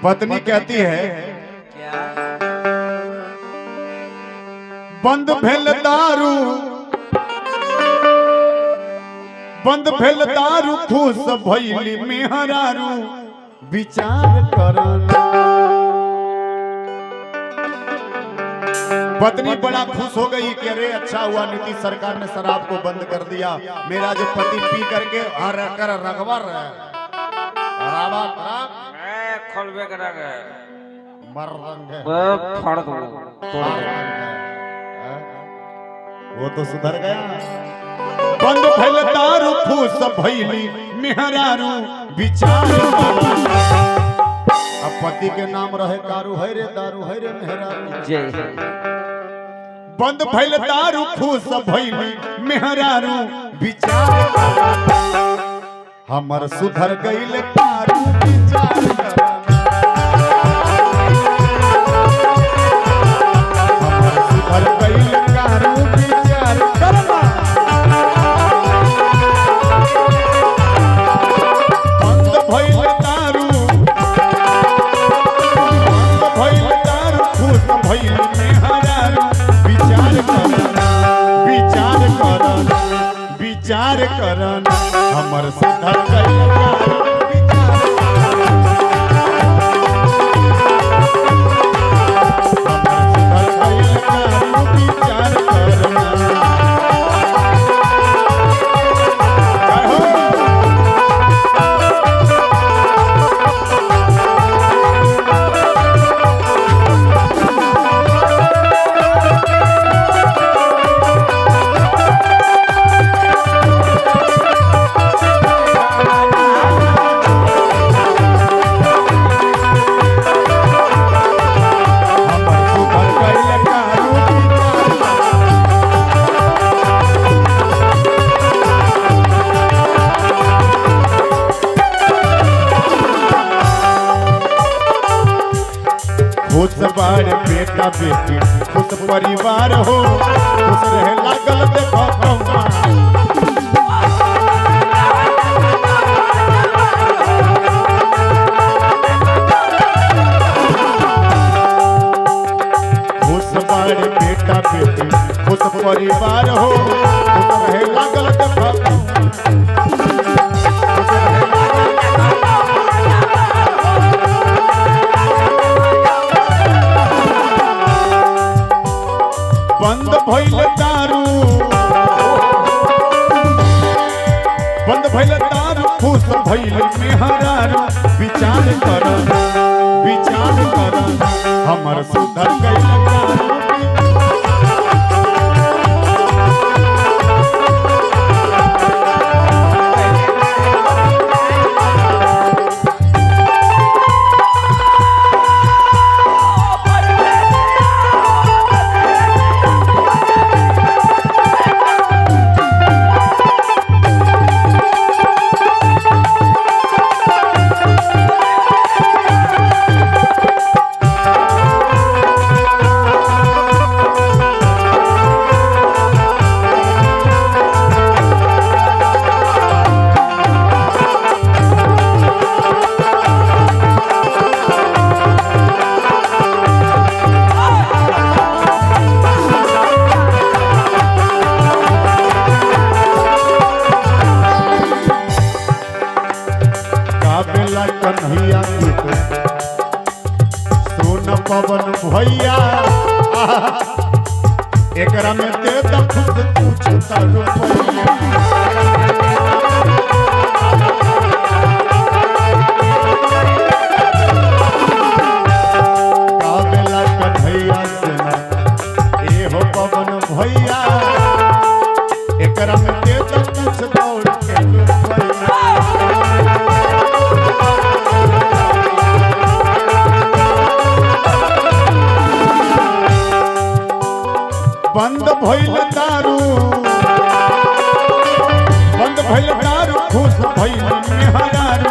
पत्नी कहती है क्या? बंद भेल दारू, बंद भेल दारू, खुश भइली मेहरारू, विचार करना। पत्नी बड़ा खुश हो गई कि अरे अच्छा हुआ नीतीश सरकार ने शराब को बंद कर दिया, मेरा जो पति पी करके रगवर खोलबे करा गए मर रंग है, फाड़ दो तोड़ दो। वो तो सुधर गया। बंद भइल दारू, खुश भइली मेहरारू, विचार करना। अब पति के नाम रहे दारू, है रे दारू, है रे मेहरारू। जय बंद भइल दारू, खुश भइली मेहरारू, विचार करना। हमर सुधर गइल दारू, विचार करना। हमर सुधर गइल दारू, विचार करना। बंद भइल दारू, बंद भइल दारू, खुश भइली मेहरारू, विचार करना, विचार करना, विचार करना। हमर सुधर गइल दारू, विचार करना। हमर सुधर गइल दारू, विचार करना। जय हो। खुश बार बेटा बेटी, खुश परिवार हो, खुश रहे लागल देखो कौआ। खुश बार बेटा बेटी, खुश परिवार हो, खुश रहे लागल देखो कौआ। बंद भइल दारू, बंद भइल दारू, खुश भइल मेहरारू, विचार करना, विचार करना। हमर सुधर गइल दारू। कन्हैया सोन पवन भैया, एकरा में दे द खुद पूछता रुपैया। काबेला कन्हैया सेना, ए हो पवन भैया, एकरा में दे द कुछ दौड़ के रुपैया। बंद भइल दारू, बंद भइल दारू, खुश भइल मेहरारू,